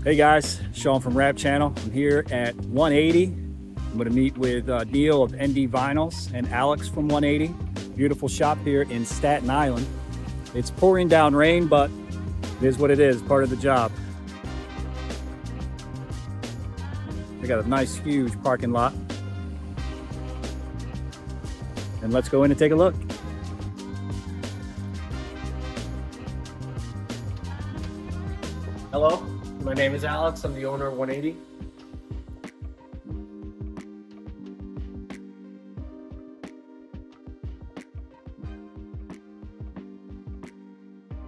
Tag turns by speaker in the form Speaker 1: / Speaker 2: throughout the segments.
Speaker 1: Hey guys, Sean from Wrap Channel. I'm here at 180. I'm going to meet with Niel of NDVinyls and Alex from 180. Beautiful shop here in Staten Island. It's pouring down rain, but it is what it is, part of the job. They got a nice, huge parking lot. And let's go in and take a look.
Speaker 2: Hello, my name is Alex. I'm the owner of 180.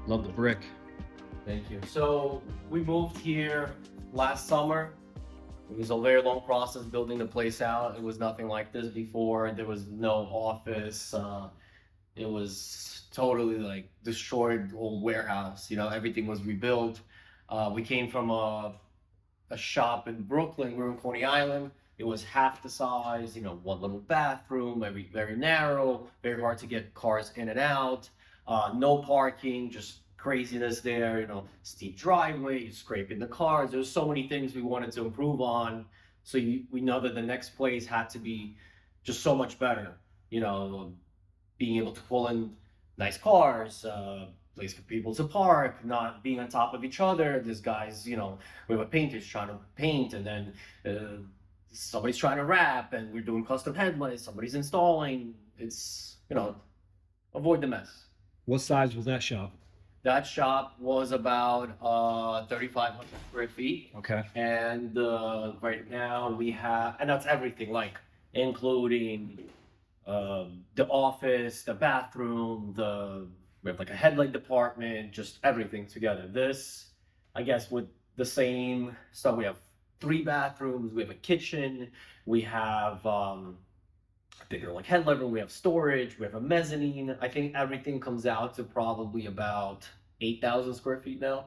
Speaker 1: Love the brick.
Speaker 2: Thank you. So we moved here last summer. It was a very long process building the place out. It was nothing like this before. There was no office. It was totally like destroyed old warehouse. You know, everything was rebuilt. We came from a shop in Brooklyn. We were in Coney Island. It was half the size, you know, one little bathroom, very narrow, very hard to get cars in and out. No parking, just craziness there, you know, steep driveway, scraping the cars. There's so many things we wanted to improve on. So we know that the next place had to be just so much better, you know, being able to pull in nice cars, place for people to park, not being on top of each other. This guy's, you know, we have a painter's trying to paint, and then somebody's trying to wrap, and we're doing custom headlights, somebody's installing. It's, you know, avoid the mess.
Speaker 1: What size was that shop?
Speaker 2: That shop was about 3,500 square feet.
Speaker 1: Okay.
Speaker 2: And right now we have, and that's everything, like including the office, the bathroom, we have like a headlight department, just everything together. This, I guess, with the same stuff, we have 3 bathrooms, we have a kitchen, we have bigger like headlight room, we have storage, we have a mezzanine. I think everything comes out to probably about 8,000 square feet now.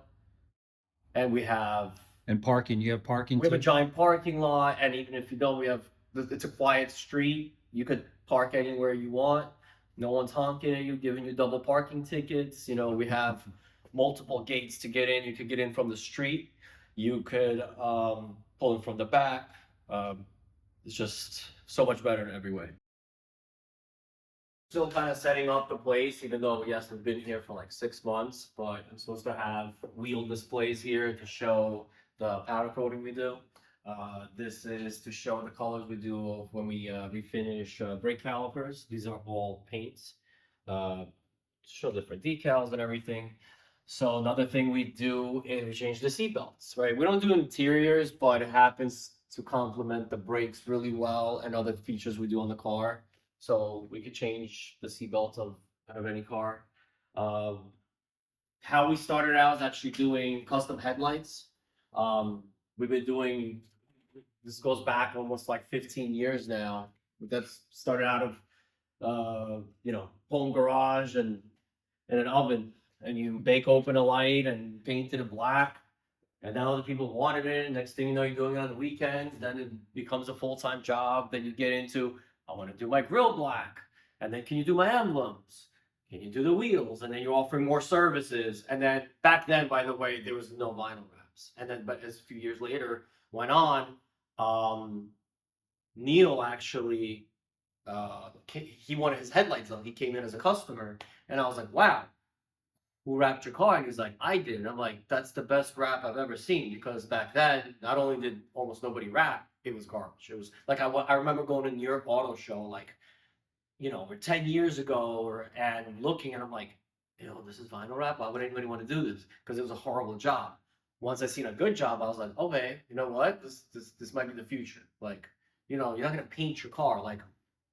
Speaker 2: And we have...
Speaker 1: And parking, you have parking
Speaker 2: We have
Speaker 1: too?
Speaker 2: a giant parking lot, and even if you don't, it's a quiet street. You could park anywhere you want. No one's honking at you, giving you double parking tickets. You know, we have multiple gates to get in. You could get in from the street. You could pull in from the back. It's just so much better in every way. Still kind of setting up the place, even though, yes, we've been here for like 6 months, but I'm supposed to have wheel displays here to show the powder coating we do. This is to show the colors we do when we refinish brake calipers. These are all paints. Show different decals and everything. So another thing we do is we change the seat belts, right? We don't do interiors, but it happens to complement the brakes really well and other features we do on the car. So we could change the seat belts of any car. How we started out is actually doing custom headlights. We've been doing, this goes back almost like 15 years now. That's started out of, you know, home garage and an oven, and you bake open a light and paint it black. And now other people wanted it. Next thing you know, you're doing it on the weekends. Then it becomes a full-time job. Then you get into, I want to do my grill black. And then can you do my emblems? Can you do the wheels? And then you're offering more services. And then back then, by the way, there was no vinyl wraps. And then, but as a few years later went on, Niel actually, he wanted his headlights on. He came in as a customer. And I was like, wow, who wrapped your car? And he's like, I did. And I'm like, that's the best wrap I've ever seen, because back then, not only did almost nobody wrap, it was garbage. It was like, I remember going to New York Auto Show, like, you know, or 10 years ago, and looking, and I'm like, you know, this is vinyl wrap. Why would anybody want to do this? Because it was a horrible job. Once I seen a good job, I was like, okay, you know what? This might be the future. Like, you know, you're not gonna paint your car like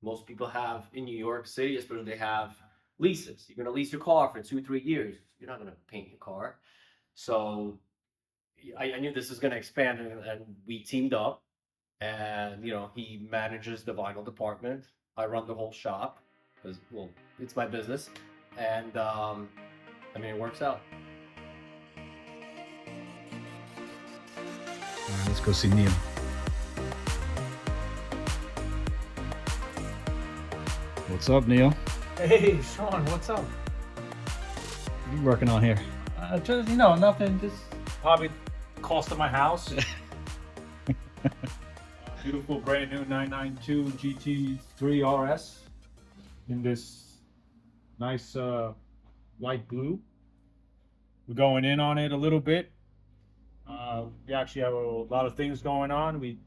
Speaker 2: most people have in New York City, especially they have leases. You're gonna lease your car for 2-3 years. You're not gonna paint your car. So I knew this was gonna expand, and we teamed up. And you know, he manages the vinyl department. I run the whole shop because, well, it's my business, and I mean, it works out.
Speaker 1: All right, let's go see Niel. What's up, Niel?
Speaker 3: Hey, Sean, what's up?
Speaker 1: What are you working on here?
Speaker 3: Just, you know, nothing, just probably cost of my house. Beautiful brand new 992 GT3 RS in this nice light blue. We're going in on it a little bit. We actually have a lot of things going on. We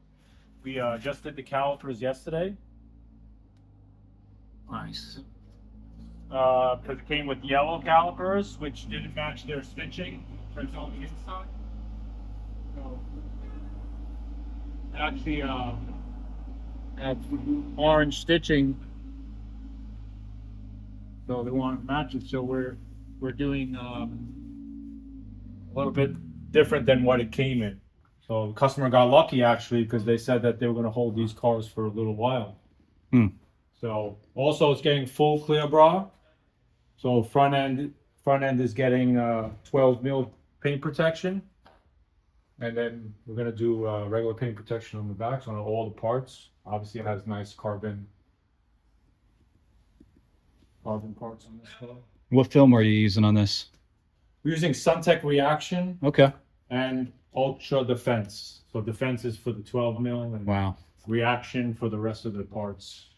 Speaker 3: just did the calipers yesterday.
Speaker 1: Nice.
Speaker 3: Because it came with yellow calipers, which didn't match their stitching. It's on the inside. So, actually, had orange stitching, so they want to match it. So we're doing a little bit different than what it came in. So the customer got lucky actually, because they said that they were going to hold these cars for a little while. So also it's getting full clear bra. So front end is getting 12 mil paint protection, and then we're gonna do regular paint protection on the backs on all the parts. Obviously, it has nice carbon parts on this car.
Speaker 1: What film are you using on this?
Speaker 3: We're using Suntech Reaction
Speaker 1: Okay.
Speaker 3: and Ultra Defense. So Defense is for the 12 mil and
Speaker 1: Wow.
Speaker 3: Reaction for the rest of the parts,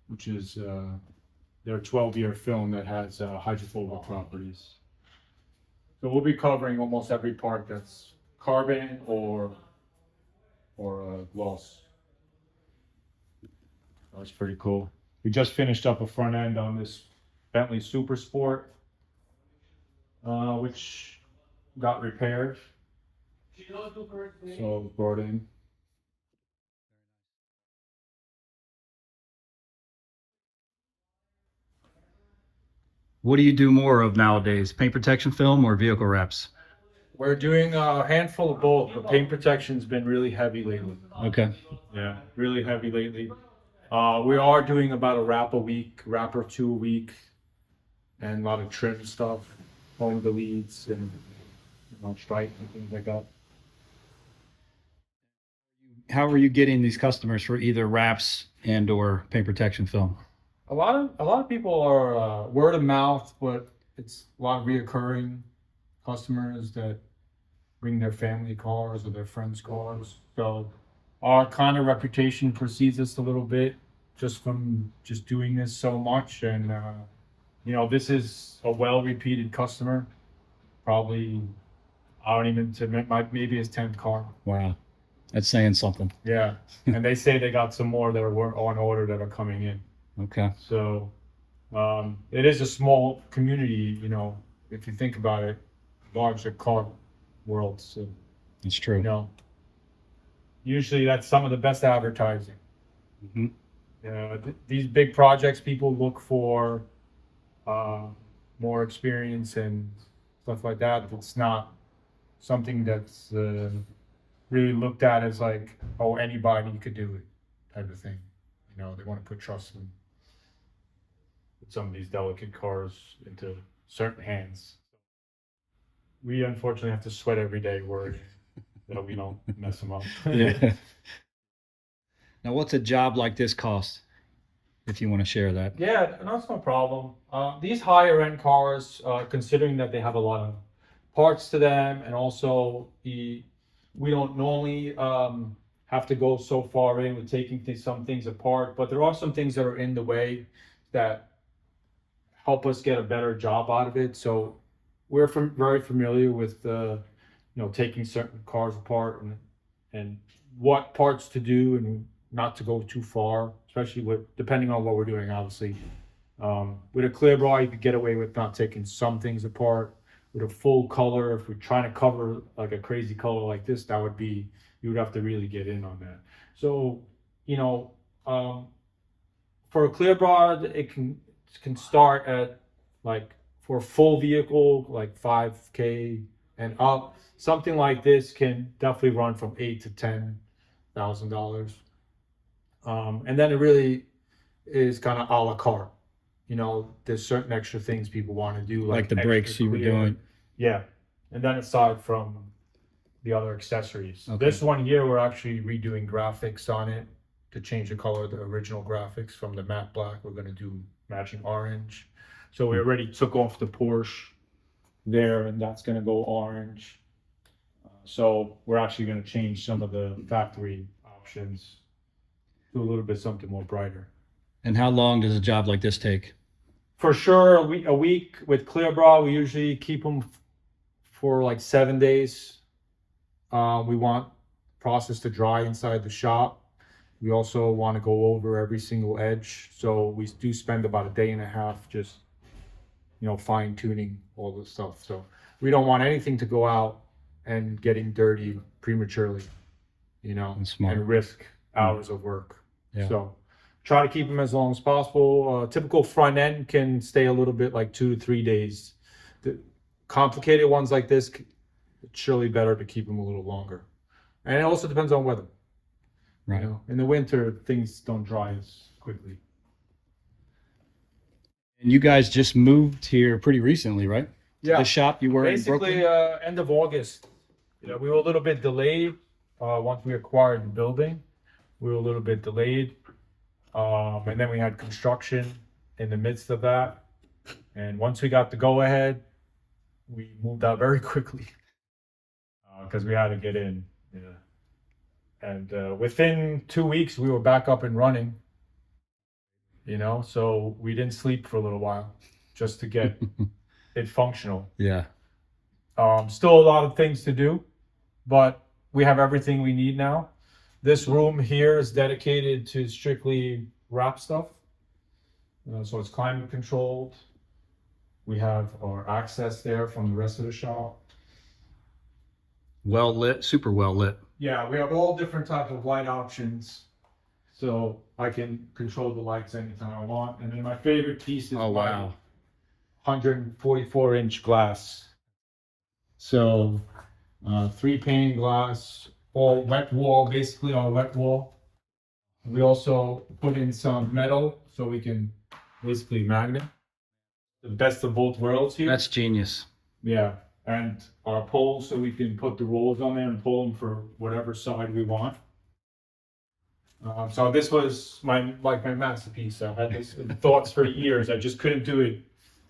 Speaker 3: which is their 12-year film that has hydrophobic properties. So we'll be covering almost every part that's carbon or gloss. That's pretty cool. We just finished up a front end on this Bentley Super Sport, which got repaired. So brought in.
Speaker 1: What do you do more of nowadays? Paint protection film or vehicle wraps?
Speaker 3: We're doing a handful of both, but paint protection's been really heavy lately.
Speaker 1: Okay.
Speaker 3: Yeah, really heavy lately. We are doing about a wrap or two a week, and a lot of trim stuff, home deletes and stripe and things like that.
Speaker 1: How are you getting these customers for either wraps and or paint protection film?
Speaker 3: A lot of people are word of mouth, but it's a lot of reoccurring customers that bring their family cars or their friends' cars. So our kind of reputation precedes us a little bit just from just doing this so much. And, this is a well-repeated customer. Probably, I don't even admit, maybe his 10th car.
Speaker 1: Wow. That's saying something.
Speaker 3: Yeah. And they say they got some more that are on order that are coming in.
Speaker 1: Okay.
Speaker 3: So it is a small community, if you think about it, large car world. So,
Speaker 1: It's true.
Speaker 3: Usually that's some of the best advertising.
Speaker 1: Mm-hmm.
Speaker 3: These big projects, people look for more experience and stuff like that. It's not something that's really looked at as like, oh, anybody could do it type of thing. They want to put trust in some of these delicate cars into certain hands. We unfortunately have to sweat every day worried that we don't mess them up.
Speaker 1: Yeah. Now, what's a job like this cost? If you want to share that.
Speaker 3: Yeah, that's no problem. These higher end cars, considering that they have a lot of parts to them, and also we don't normally have to go so far in with taking some things apart, but there are some things that are in the way that help us get a better job out of it. So we're very familiar with taking certain cars apart and what parts to do and not to go too far, especially depending on what we're doing, obviously. With a clear bra, you could get away with not taking some things apart. With a full color, if we're trying to cover like a crazy color like this, you would have to really get in on that. So, for a clear bra, it can start at like, for a full vehicle, like $5K and up. Something like this can definitely run from $8,000 to $10,000. And then it really is kind of a la carte. There's certain extra things people want to do,
Speaker 1: Like the brakes you were doing.
Speaker 3: Yeah. And then aside from the other accessories.
Speaker 1: Okay.
Speaker 3: This one here, we're actually redoing graphics on it to change the color of the original graphics from the matte black. We're going to do matching orange. So we already took off the Porsche there, and that's going to go orange. So we're actually going to change some of the factory options to a little bit something more brighter.
Speaker 1: And how long does a job like this take?
Speaker 3: For sure, a week with clear bra. We usually keep them for like 7 days. We want the process to dry inside the shop. We also want to go over every single edge. So we do spend about a day and a half just, fine tuning all the stuff. So we don't want anything to go out and getting dirty prematurely,
Speaker 1: That's smart.
Speaker 3: and risk hours of work.
Speaker 1: Yeah.
Speaker 3: So try to keep them as long as possible. Typical front end can stay a little bit like 2 to 3 days. The complicated ones like this, it's surely better to keep them a little longer. And it also depends on weather.
Speaker 1: Right.
Speaker 3: In the winter, things don't dry as quickly.
Speaker 1: And you guys just moved here pretty recently, right?
Speaker 3: Yeah.
Speaker 1: The shop you were
Speaker 3: Basically,
Speaker 1: in Brooklyn?
Speaker 3: end of August. We were a little bit delayed once we acquired the building. We were a little bit delayed. And then we had construction in the midst of that. And once we got the go ahead, we moved out very quickly because we had to get in. Yeah. And within 2 weeks, we were back up and running. So we didn't sleep for a little while just to get it functional.
Speaker 1: Yeah.
Speaker 3: Still a lot of things to do, but we have everything we need now. This room here is dedicated to strictly wrap stuff. So it's climate controlled. We have our access there from the rest of the shop.
Speaker 1: Well lit, super well lit.
Speaker 3: Yeah, we have all different types of light options. So I can control the lights anytime I want. And then my favorite piece is
Speaker 1: Oh, wow.
Speaker 3: 144-inch glass. So 3 pane glass, all wet wall, basically all wet wall. We also put in some metal so we can basically magnet. The best of both worlds here.
Speaker 1: That's genius.
Speaker 3: Yeah, and our poles so we can put the rolls on there and pull them for whatever side we want. So this was my masterpiece. I had this thoughts for years. I just couldn't do it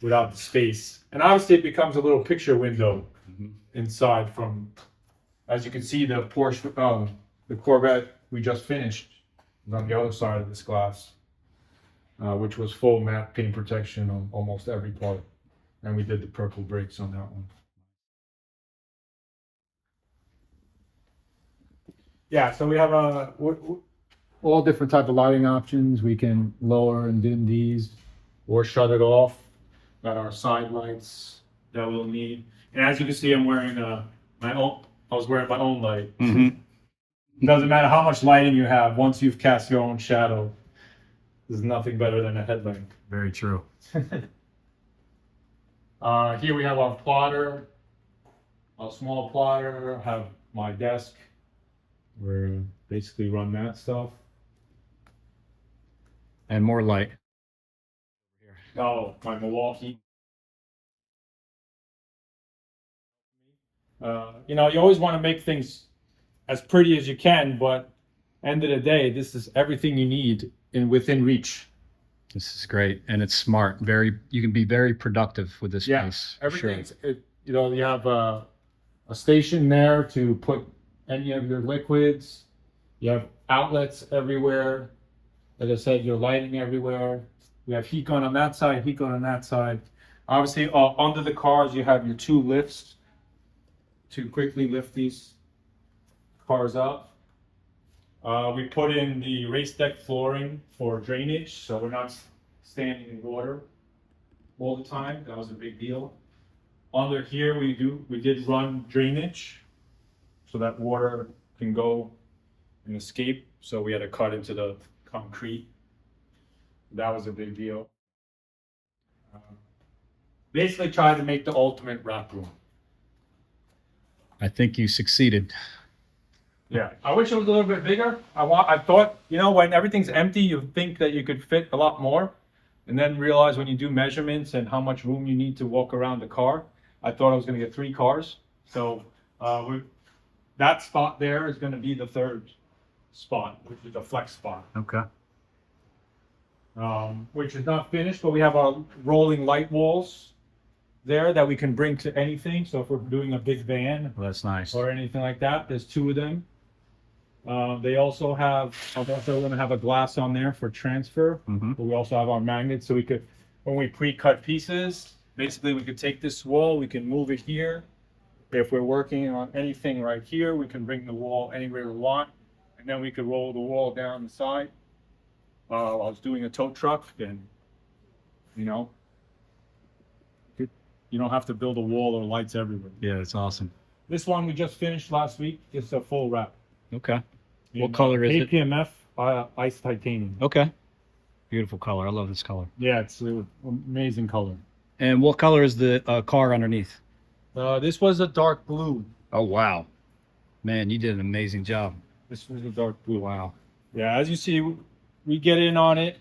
Speaker 3: without the space. And obviously it becomes a little picture window inside from, as you can see, the Porsche, the Corvette we just finished is on the other side of this glass, which was full matte paint protection on almost every part. And we did the purple brakes on that one. Yeah, so we have all different type of lighting options. We can lower and dim these or shut it off. Got our side lights that we'll need. And as you can see, I'm wearing my own light. Doesn't matter how much lighting you have, once you've cast your own shadow, there's nothing better than a headlamp.
Speaker 1: Very true.
Speaker 3: Here we have our plotter, a small plotter. I have my desk where I basically run that stuff.
Speaker 1: And more light.
Speaker 3: Oh, my Milwaukee. You always want to make things as pretty as you can, but end of the day, this is everything you need within reach.
Speaker 1: This is great, and it's smart. You can be very productive with this space.
Speaker 3: Everything's. Sure. You have a station there to put any of your liquids. You have outlets everywhere. Like I said, your lighting everywhere. We have heat gun on that side, heat gun on that side. Obviously, under the cars, you have your 2 lifts to quickly lift these cars up. We put in the race deck flooring for drainage, so we're not standing in water all the time. That was a big deal. Under here, we did run drainage so that water can go and escape. So we had to cut into the concrete. That was a big deal. Basically trying to make the ultimate wrap room.
Speaker 1: I think you succeeded.
Speaker 3: Yeah, I wish it was a little bit bigger. I thought, when everything's empty, you think that you could fit a lot more, and then realize when you do measurements and how much room you need to walk around the car, I thought I was going to get 3 cars. So that spot there is going to be the 3rd spot, which is a flex spot.
Speaker 1: Okay.
Speaker 3: Which is not finished, but we have our rolling light walls there that we can bring to anything. So if we're doing a big van
Speaker 1: Well, that's nice.
Speaker 3: or anything like that, there's 2 of them. They also have, I'm also going to have a glass on there for transfer.
Speaker 1: Mm-hmm.
Speaker 3: But we also have our magnets, so we could, when we pre-cut pieces, basically we could take this wall, we can move it here. If we're working on anything right here, we can bring the wall anywhere we want, and then we could roll the wall down the side. I was doing a tow truck, and you know, you don't have to build a wall or lights everywhere.
Speaker 1: Yeah, it's awesome.
Speaker 3: This one we just finished last week. It's a full wrap.
Speaker 1: Okay. What
Speaker 3: In,
Speaker 1: color is it?
Speaker 3: APMF ice titanium.
Speaker 1: Okay. Beautiful color. I love this color.
Speaker 3: Yeah, it's an amazing color.
Speaker 1: And what color is the car underneath?
Speaker 3: This was a dark blue.
Speaker 1: Oh, wow. Man, you did an amazing job.
Speaker 3: This was a dark blue.
Speaker 1: Wow.
Speaker 3: Yeah, as you see, we get in on it.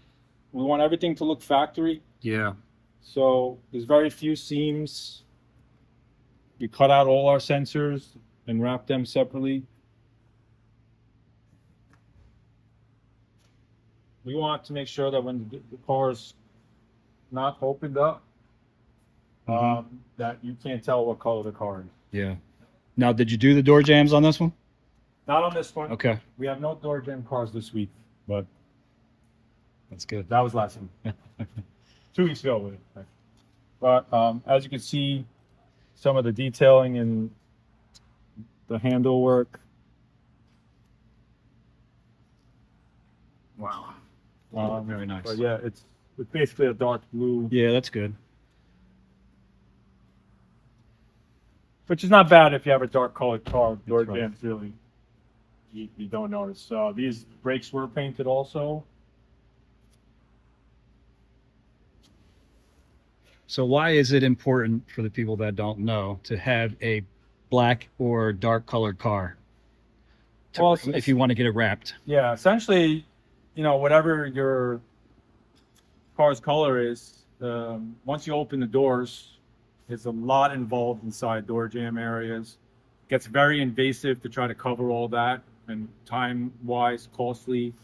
Speaker 3: We want everything to look factory.
Speaker 1: Yeah.
Speaker 3: So there's very few seams. We cut out all our sensors and wrap them separately. We want to make sure that when the car is not opened up, that you can't tell what color the car is.
Speaker 1: Yeah. Now, did you do the door jams on this one?
Speaker 3: Not on this one.
Speaker 1: Okay.
Speaker 3: We have no door jam cars this week, but
Speaker 1: That's good.
Speaker 3: that was last week. 2 weeks ago with it. But as you can see, some of the detailing and the handle work.
Speaker 1: Wow.
Speaker 3: Um,
Speaker 1: Very nice.
Speaker 3: But yeah, it's basically a dark blue,
Speaker 1: Yeah, that's good.
Speaker 3: which is not bad if you have a dark colored car. Door
Speaker 1: right.
Speaker 3: jams really, you don't notice. These brakes were painted also.
Speaker 1: So why is it important for the people that don't know to have a black or dark colored car?
Speaker 3: Well,
Speaker 1: If you want to get it wrapped.
Speaker 3: Yeah, essentially, you know, whatever your car's color is, once you open the doors, there's a lot involved inside door jam areas. It gets very invasive to try to cover all that, and time-wise, costly.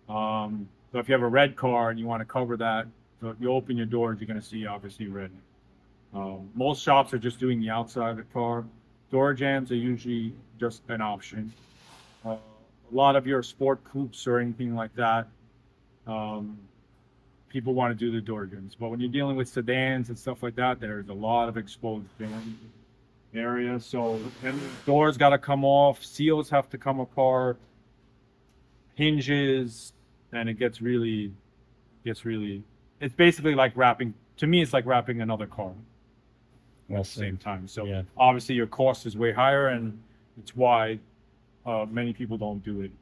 Speaker 3: So if you have a red car and you want to cover that, so if you open your doors, you're going to see obviously red. Most shops are just doing the outside of the car. Door jams are usually just an option. A lot of your sport coupes or anything like that, people want to do the door jams. But when you're dealing with sedans and stuff like that, there's a lot of exposed area. So and doors got to come off, seals have to come apart, hinges, and it gets really. It's basically like wrapping. To me, it's like wrapping another car at the same time. So
Speaker 1: Yeah.
Speaker 3: obviously your cost is way higher, and it's why many people don't do it.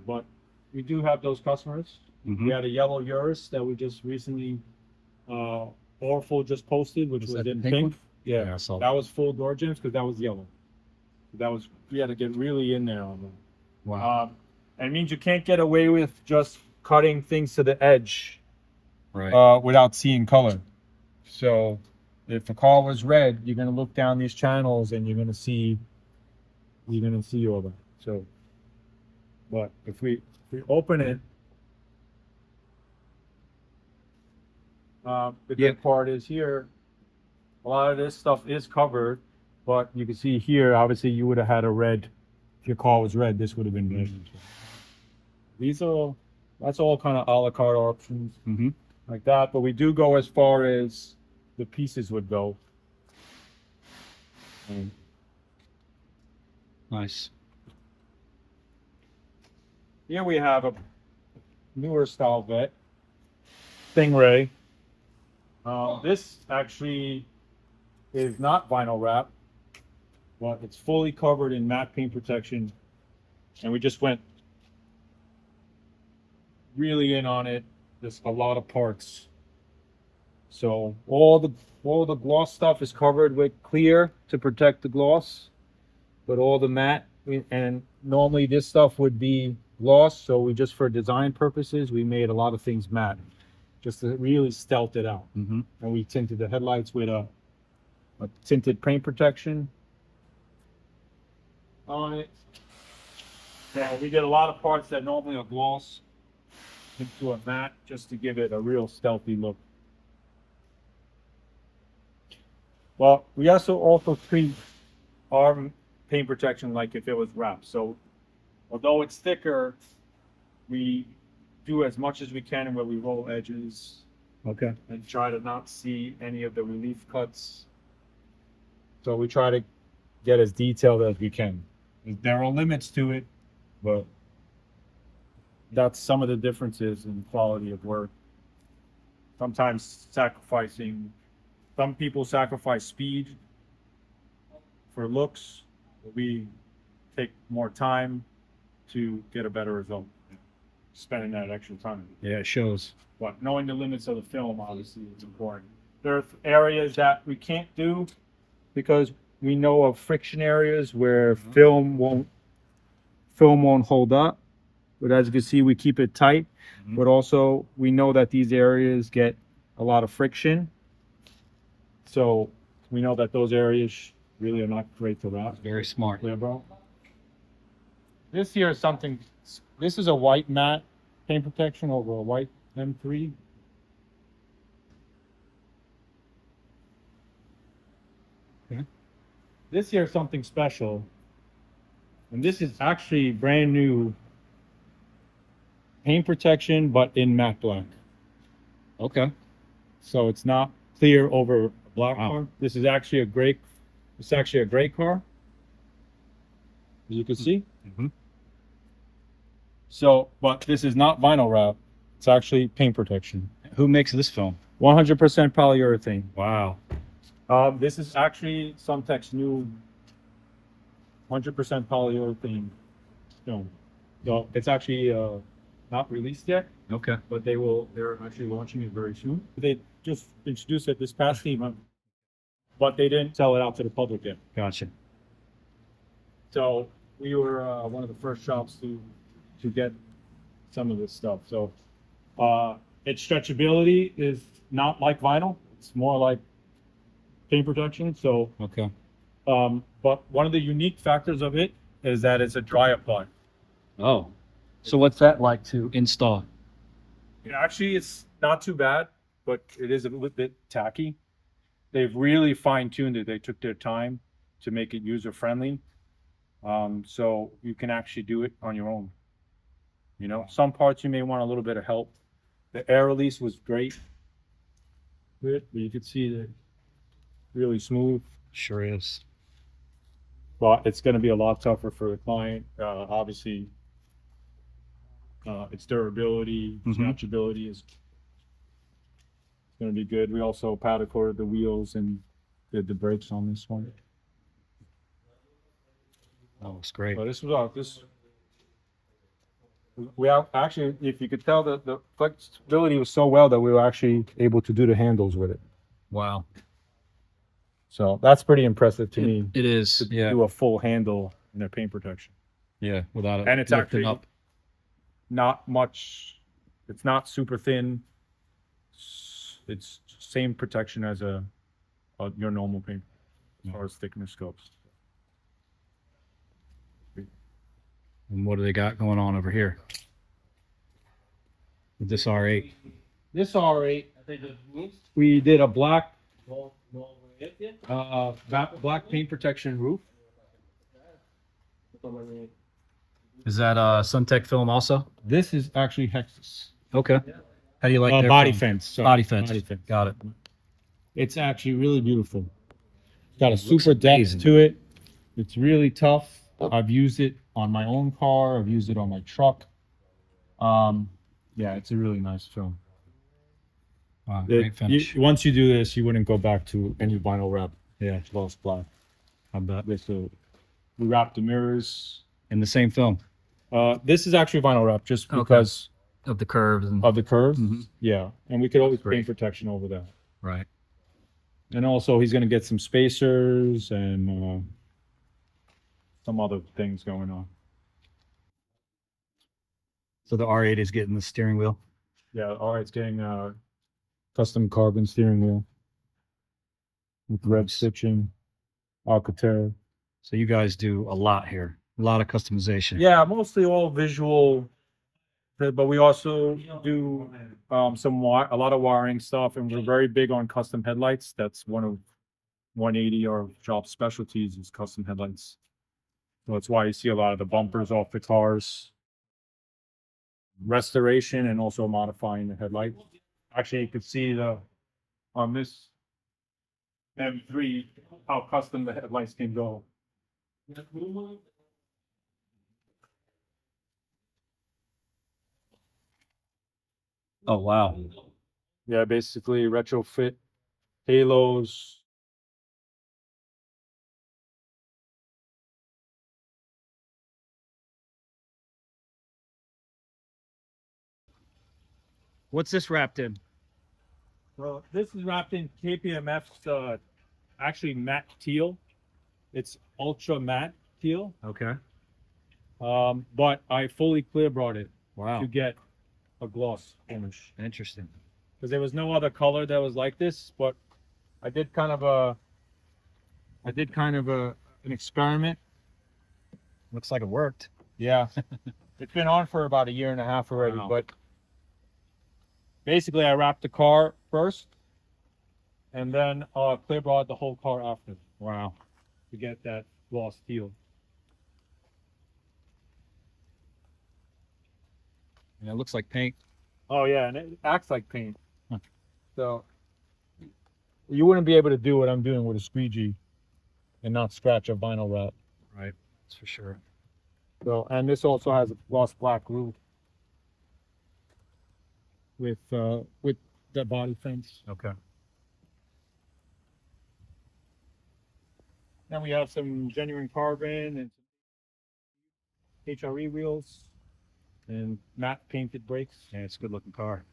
Speaker 3: But we do have those customers.
Speaker 1: Mhm.
Speaker 3: We had a yellow Urus that we just recently, Orful just posted, which was
Speaker 1: that the
Speaker 3: in
Speaker 1: pink
Speaker 3: pink.
Speaker 1: one?
Speaker 3: Yeah,
Speaker 1: Yeah, I saw
Speaker 3: that was full door jams because that was yellow. We had to get really in there on them.
Speaker 1: Wow.
Speaker 3: And it means you can't get away with just cutting things to the edge
Speaker 1: Right.
Speaker 3: without seeing color. So if a car was red, you're gonna look down these channels and you're gonna see all that. So, but if we open it, the good part is here. A lot of this stuff is covered, but you can see here. Obviously, you would have had a red. If your car was red, this would have been red. That's all kind of a la carte options.
Speaker 1: Mm-hmm.
Speaker 3: Like that, but we do go as far as the pieces would go.
Speaker 1: Nice.
Speaker 3: Here we have a newer style vet, Stingray. This actually is not vinyl wrap, but it's fully covered in matte paint protection, and we just went really in on it. There's a lot of parts. So all the gloss stuff is covered with clear to protect the gloss, but all the matte, and normally this stuff would be gloss, so we just for design purposes we made a lot of things matte, just to really stealth it out.
Speaker 1: Mm-hmm.
Speaker 3: And we tinted the headlights with a tinted paint protection on it. Yeah, we did a lot of parts that normally are gloss into a matte just to give it a real stealthy look. Well, we also treat our paint protection like if it was wrapped. So although it's thicker, we do as much as we can where we roll edges
Speaker 1: Okay.
Speaker 3: and try to not see any of the relief cuts. So we try to get as detailed as we can. There are limits to it, but that's some of the differences in quality of work. Sometimes some people sacrifice speed for looks, but we take more time to get a better result. Spending that extra time.
Speaker 1: Yeah, it shows.
Speaker 3: But knowing the limits of the film, obviously, is important. There are areas that we can't do because we know of friction areas where film won't hold up. But as you can see, we keep it tight. But also, we know that these areas get a lot of friction. So we know that those areas really are not great to wrap.
Speaker 1: Very smart.
Speaker 3: Yeah, bro. This here is something. This is a white matte paint protection over a white M3.
Speaker 1: Okay.
Speaker 3: This here is something special. And this is actually brand new paint protection, but in matte black.
Speaker 1: Okay.
Speaker 3: So it's not clear over a black
Speaker 1: Wow.
Speaker 3: car. This is actually a gray. It's actually a gray car, as you can see.
Speaker 1: Mm-hmm.
Speaker 3: So, but this is not vinyl wrap. It's actually paint protection.
Speaker 1: Who makes this film?
Speaker 3: 100% polyurethane.
Speaker 1: Wow.
Speaker 3: This is actually Sumtech's new 100% polyurethane film. So it's actually not released yet,
Speaker 1: Okay.
Speaker 3: but they're actually launching it very soon. They just introduced it this past month, but they didn't sell it out to the public yet.
Speaker 1: Gotcha.
Speaker 3: So we were one of the first shops to get some of this stuff. So its stretchability is not like vinyl. It's more like paint protection. So,
Speaker 1: Okay.
Speaker 3: but one of the unique factors of it is that it's a dry apply.
Speaker 1: Oh. So what's that like to install?
Speaker 3: Actually, it's not too bad, but it is a little bit tacky. They've really fine-tuned it. They took their time to make it user-friendly. So you can actually do it on your own. You know, some parts you may want a little bit of help. The air release was great. Good, but you could see that really smooth.
Speaker 1: Sure is.
Speaker 3: But it's going to be a lot tougher for the client. Obviously, its durability, its
Speaker 1: Mhm.
Speaker 3: matchability is going to be good. We also powder coated the wheels and did the brakes on this one.
Speaker 1: That looks great.
Speaker 3: But this was this. We actually, if you could tell, the flexibility was so well that we were actually able to do the handles with it.
Speaker 1: Wow.
Speaker 3: So that's pretty impressive to me.
Speaker 1: It is.
Speaker 3: To
Speaker 1: Yeah.
Speaker 3: do a full handle in their paint protection.
Speaker 1: Yeah. Without it.
Speaker 3: And it's
Speaker 1: lifting
Speaker 3: actually not much. It's not super thin. It's same protection as your normal paint as far as thickness goes.
Speaker 1: And what do they got going on over here? With this R8.
Speaker 3: This R8, we did a black paint protection roof.
Speaker 1: Is that Suntech film also?
Speaker 3: This is actually Hexus.
Speaker 1: Okay. How do you like their
Speaker 3: Body
Speaker 1: film?
Speaker 3: fence. Sorry.
Speaker 1: Body fence.
Speaker 3: Body fence.
Speaker 1: Got it.
Speaker 3: It's actually really beautiful. It's got a
Speaker 1: It looks
Speaker 3: super depth
Speaker 1: amazing.
Speaker 3: to it. It's really tough. I've used it on my own car. I've used it on my truck. Yeah, it's a really nice film.
Speaker 1: Wow, great finish.
Speaker 3: Once you do this, you wouldn't go back to any vinyl wrap. Yeah, gloss black.
Speaker 1: I bet.
Speaker 3: So we wrapped the mirrors.
Speaker 1: In the same film
Speaker 3: This is actually vinyl wrap just
Speaker 1: Okay.
Speaker 3: because
Speaker 1: of the curves and
Speaker 3: of the curves.
Speaker 1: Mhm.
Speaker 3: Yeah, and we could always
Speaker 1: Great.
Speaker 3: paint protection over that.
Speaker 1: right.
Speaker 3: And also, he's going to get some spacers and some other things going on.
Speaker 1: So the R8 is getting the steering wheel.
Speaker 3: Yeah, all right, it's getting a custom carbon steering wheel with red stitching, Alcantara.
Speaker 1: So you guys do a lot here. A lot of customization.
Speaker 3: Yeah, mostly all visual, but we also do a lot of wiring stuff, and we're very big on custom headlights. That's one of 180, our job specialties is custom headlights. So that's why you see a lot of the bumpers off the cars. Restoration and also modifying the headlight. Actually, you can see on this M3 how custom the headlights can go.
Speaker 1: Oh, wow.
Speaker 3: Yeah, basically retrofit halos.
Speaker 1: What's this wrapped in?
Speaker 3: Well, this is wrapped in KPMF's actually matte teal. It's ultra matte teal.
Speaker 1: Okay.
Speaker 3: But I fully clear brought it
Speaker 1: Wow.
Speaker 3: to get a gloss finish.
Speaker 1: Interesting.
Speaker 3: Because there was no other color that was like this, but I did kind of an experiment.
Speaker 1: Looks like it worked.
Speaker 3: Yeah. It's been on for about 1.5 years already,
Speaker 1: Wow.
Speaker 3: but basically I wrapped the car first and then clear brought the whole car after
Speaker 1: Wow.
Speaker 3: to get that gloss teal.
Speaker 1: And it looks like paint.
Speaker 3: Oh yeah, and it acts like paint.
Speaker 1: Huh.
Speaker 3: So you wouldn't be able to do what I'm doing with a squeegee and not scratch a vinyl wrap.
Speaker 1: Right. That's for sure.
Speaker 3: So, and this also has a gloss black roof with the body fence.
Speaker 1: Okay.
Speaker 3: Then we have some genuine carbon and HRE wheels and matte painted brakes.
Speaker 1: Yeah, it's a good looking car.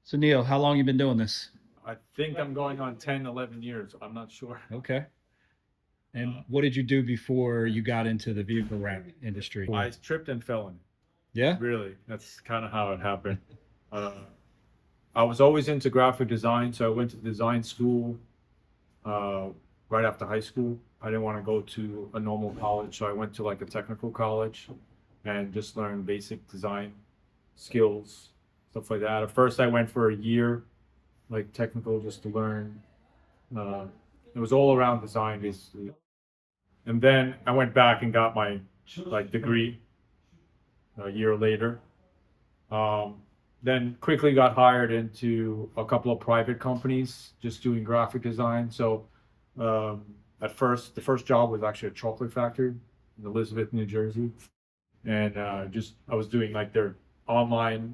Speaker 1: So Neil, how long you been doing this?
Speaker 3: I think I'm going on 10, 11 years. I'm not sure.
Speaker 1: Okay. And what did you do before you got into the vehicle wrap industry?
Speaker 3: I tripped and fell in.
Speaker 1: Yeah?
Speaker 3: Really, that's kind of how it happened. I was always into graphic design, so I went to design school right after high school. I didn't want to go to a normal college, so I went to like a technical college and just learned basic design skills, stuff like that. At first, I went for a year, like technical, just to learn. It was all around design, basically. And then I went back and got my degree a year later. Then quickly got hired into a couple of private companies just doing graphic design. So at first, the first job was actually a chocolate factory in Elizabeth, New Jersey. And I was doing like their online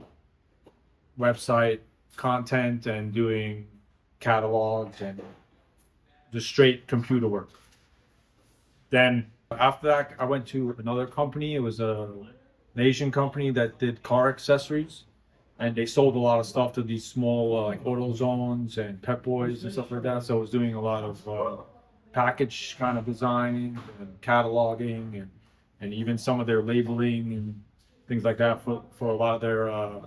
Speaker 3: website content and doing catalogs and just straight computer work. Then after that, I went to another company. It was an Asian company that did car accessories, and they sold a lot of stuff to these small like AutoZones and Pep Boys and stuff like that. So I was doing a lot of package kind of design and cataloging and even some of their labeling and things like that for a lot of their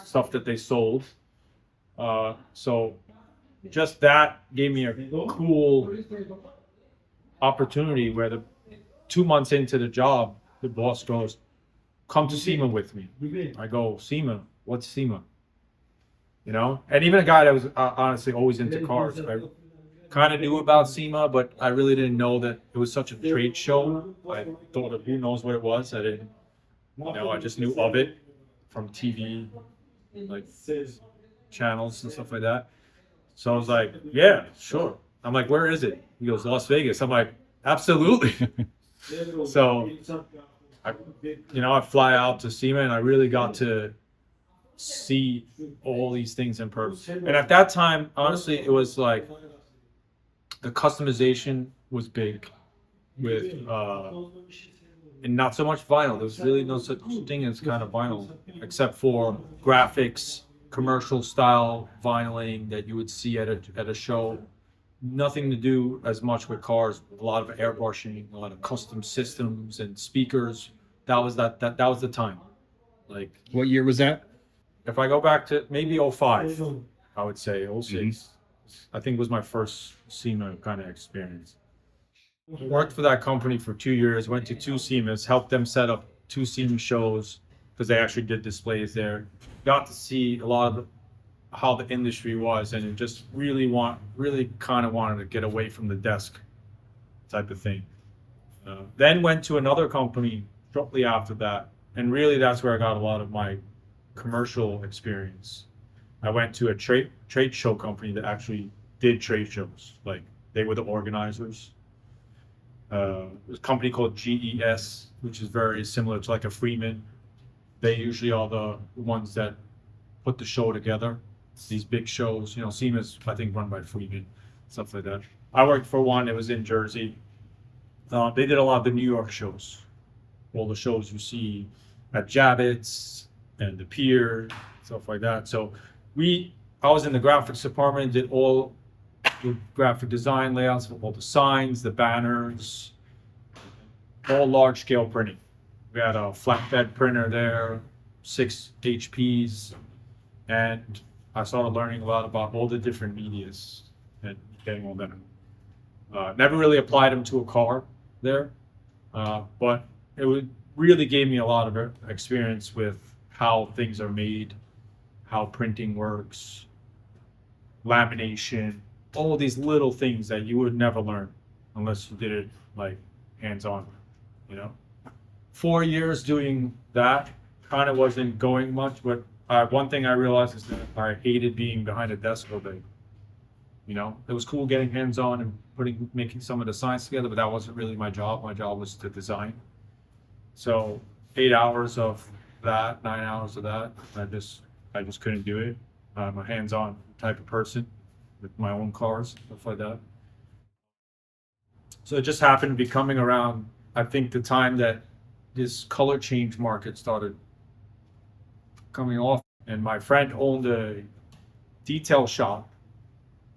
Speaker 3: stuff that they sold. So just that gave me a cool opportunity where 2 months into the job, the boss goes, "Come to SEMA with me." I go, "SEMA? What's SEMA?" You know? And even a guy that was honestly always into cars, I kind of knew about SEMA, but I really didn't know that it was such a trade show. I thought of who knows what it was. I didn't, I just knew of it from TV, like channels and stuff like that. So I was like, "Yeah, sure." I'm like, "Where is it?" He goes, "Las Vegas." I'm like, "Absolutely." So I fly out to SEMA and I really got to see all these things in person. And at that time, honestly, it was like the customization was big with and not so much vinyl. There was really no such thing as kind of vinyl, except for graphics, commercial style vinyling that you would see at a show. Nothing to do as much with cars. A lot of airbrushing, a lot of custom systems and speakers. That was the time. Like,
Speaker 1: What year was that?
Speaker 3: if I go back to maybe 05, I would say 06. I think was my first SEMA kind of experience. Worked for that company for 2 years, went to 2 SEMAs, helped them set up 2 SEMA shows because they actually did displays there. Got to see a lot of how the industry was, and it just really kind of wanted to get away from the desk type of thing. Then went to another company shortly after that, and really that's where I got a lot of my commercial experience. I went to a trade show company that actually did trade shows, like they were the organizers. It was a company called GES, which is very similar to like a Freeman. They usually are the ones that put the show together. These big shows, you know, Siemens, I think, run by Freeman, stuff like that. I worked for one that was in Jersey. They did a lot of the New York shows, all the shows you see at Javits and the Pier, stuff like that. So I was in the graphics department, did all the graphic design layouts for all the signs, the banners, all large scale printing. We had a flatbed printer there, 6 HPs, and I started learning a lot about all the different medias and getting all that. Never really applied them to a car there, but really gave me a lot of experience with how things are made, how printing works, lamination, all these little things that you would never learn unless you did it like hands-on, you know. 4 years doing that kind of wasn't going much, but one thing I realized is that I hated being behind a desk all day. You know, it was cool getting hands-on and making some of the signs together, but that wasn't really my job. My job was to design. So 8 hours of that, 9 hours of that, I just couldn't do it. I'm a hands-on type of person with my own cars, stuff like that. So it just happened to be coming around, I think, the time that this color change market started coming off, and my friend owned a detail shop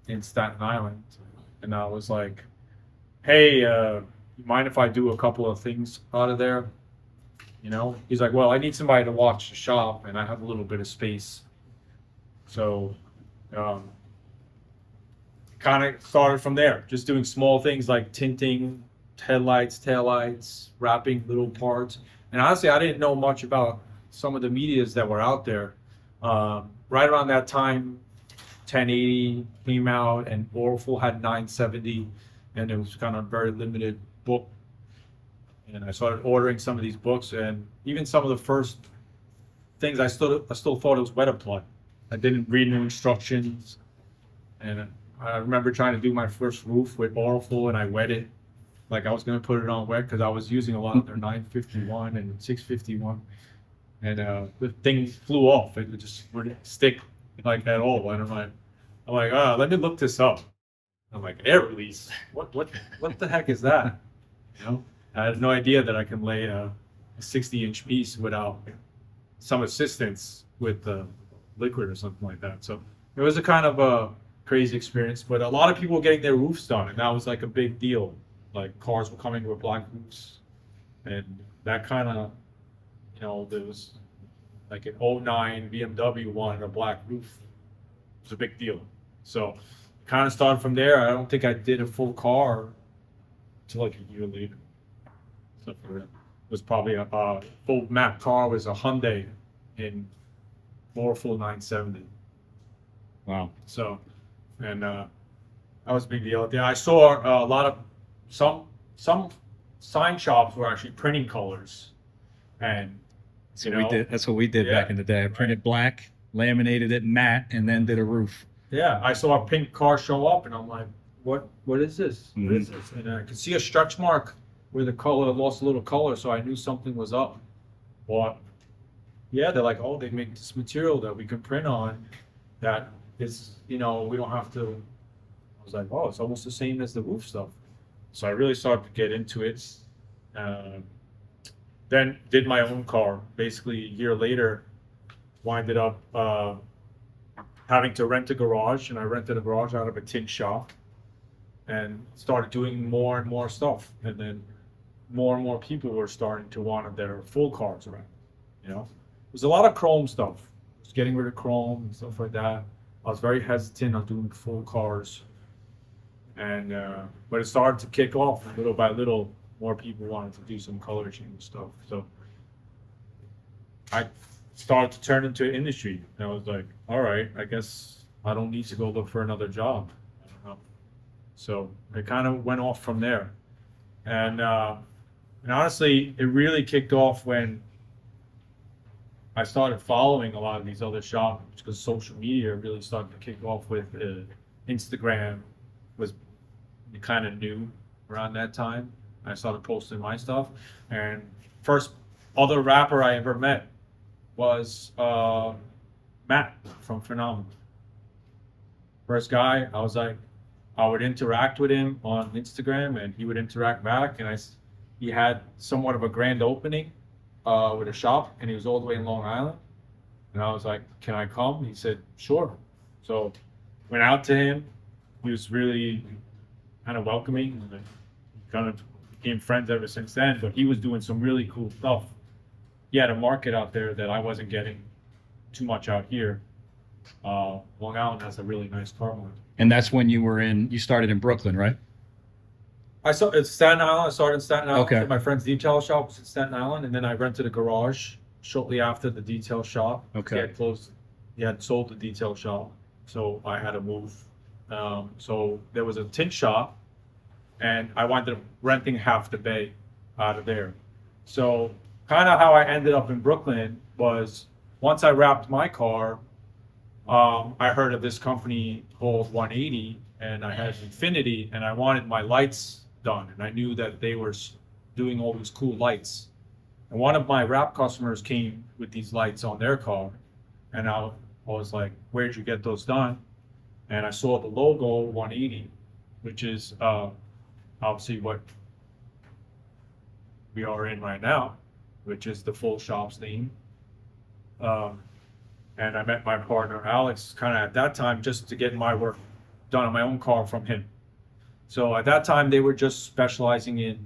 Speaker 3: in Staten Island, and I was like, hey, you mind if I do a couple of things out of there? You know, he's like, well, I need somebody to watch the shop, and I have a little bit of space. So kind of started from there, just doing small things like tinting headlights, taillights, wrapping little parts. And honestly, I didn't know much about some of the medias that were out there. Right around that time, 1080 came out, and Oracle had 970, and it was kind of a very limited book. And I started ordering some of these books, and even some of the first things I still thought it was wet apply. I didn't read new instructions, and I remember trying to do my first roof with Oracle, and I wet it like I was going to put it on wet because I was using a lot of their 951 and 651, and the thing flew off. It just wouldn't stick like at all. And I'm like, let me look this up. I'm like, air release. What the heck is that? You know, I had no idea that I can lay a 60-inch piece without some assistance with the liquid or something like that. So it was a kind of a crazy experience, but a lot of people were getting their roofs done, and that was like a big deal. Like cars were coming with black roofs, and that kind of, you know, there was like an 09 BMW wanted a black roof. It was a big deal. So kind of started from there. I don't think I did a full car until like a year later. So it was probably a full map car was a Hyundai in more full 970.
Speaker 1: Wow.
Speaker 3: So, and that was a big deal. Yeah, I saw a lot of some sign shops were actually printing colors, and
Speaker 1: That's what we did back in the day. I printed black, laminated it matte, and then did a roof.
Speaker 3: Yeah, I saw a pink car show up, and I'm like, what is this? What is this? And I could see a stretch mark where the color lost a little color, so I knew something was up. But yeah, they're like, oh, they make this material that we can print on that is, you know, we don't have to. I was like, oh, it's almost the same as the roof stuff. So I really started to get into it. Then did my own car. Basically, a year later, winded up having to rent a garage, and I rented a garage out of a tin shop and started doing more and more stuff. And then more and more people were starting to want their full cars around. You know, there's a lot of chrome stuff. Just getting rid of chrome and stuff like that. I was very hesitant on doing full cars. And but it started to kick off little by little. More people wanted to do some color change stuff. So I started to turn into an industry. And I was like, all right, I guess I don't need to go look for another job. I don't know. So it kind of went off from there. And honestly, it really kicked off when I started following a lot of these other shops, because social media really started to kick off with Instagram was kind of new around that time. I started posting my stuff, and first other rapper I ever met was Matt from Phenomenal. First guy, I was like, I would interact with him on Instagram, and he would interact back, and he had somewhat of a grand opening with a shop, and he was all the way in Long Island, and I was like, can I come? He said, sure. So went out to him. He was really kind of welcoming, and kind of became friends ever since then. But he was doing some really cool stuff. He had a market out there that I wasn't getting too much out here. Long Island has a really nice car market.
Speaker 1: And that's when you started in Brooklyn, right?
Speaker 3: It's Staten Island. I started in Staten Island.
Speaker 1: Okay.
Speaker 3: My friend's detail shop was in Staten Island, and then I rented a garage shortly after the detail shop.
Speaker 1: Okay.
Speaker 3: He had closed. He had sold the detail shop, so I had to move. So there was a tint shop, and I wound up renting half the bay out of there. So kind of how I ended up in Brooklyn was, once I wrapped my car, I heard of this company called 180, and I had Infinity, and I wanted my lights done, and I knew that they were doing all these cool lights. And one of my wrap customers came with these lights on their car, and I was like, where'd you get those done? And I saw the logo 180, which is obviously what we are in right now, which is the full shop's name. And I met my partner Alex kind of at that time, just to get my work done on my own car from him. So at that time they were just specializing in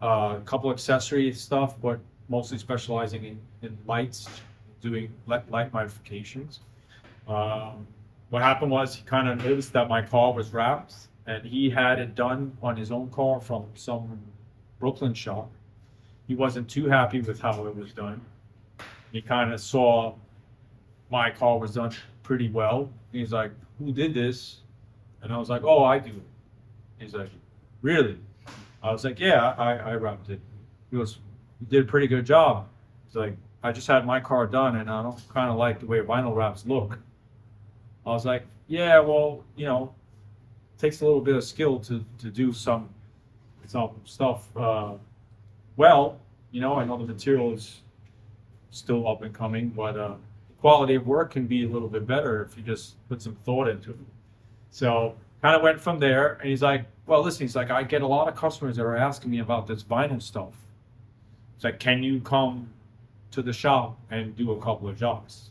Speaker 3: a couple accessory stuff, but mostly specializing in lights, doing light modifications. What happened was, he kind of noticed that my car was wrapped, and he had it done on his own car from some Brooklyn shop. He wasn't too happy with how it was done. He kind of saw my car was done pretty well. He's like, who did this? And I was like, oh, I do. He's like, really? I was like, yeah, I wrapped it. He goes, you did a pretty good job. He's like, I just had my car done, and I don't kind of like the way vinyl wraps look. I was like, yeah, well, you know, it takes a little bit of skill to do some stuff well. You know, I know the material is still up and coming, but the quality of work can be a little bit better if you just put some thought into it. So kind of went from there, and he's like, well, listen, he's like, I get a lot of customers that are asking me about this vinyl stuff. It's like, can you come to the shop and do a couple of jobs?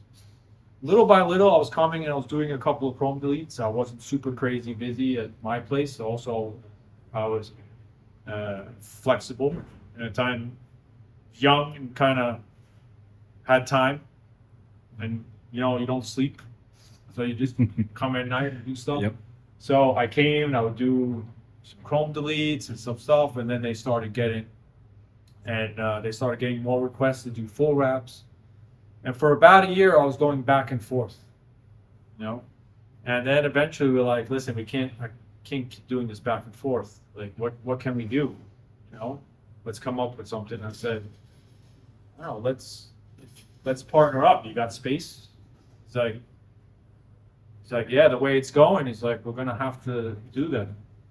Speaker 3: Little by little, I was coming and I was doing a couple of chrome deletes. I wasn't super crazy busy at my place. Also, I was flexible at a time, young, and kind of had time. And, you know, you don't sleep. So you just come at night and do stuff.
Speaker 1: Yep.
Speaker 3: So I came and I would do some chrome deletes and some stuff. And then they started getting more requests to do full wraps. And for about a year, I was going back and forth, you know? And then eventually we were like, listen, I can't keep doing this back and forth. Like, what can we do? You know, let's come up with something. I said, I don't know, let's partner up. You got space? It's like, yeah, the way it's going, he's like, we're gonna have to do that,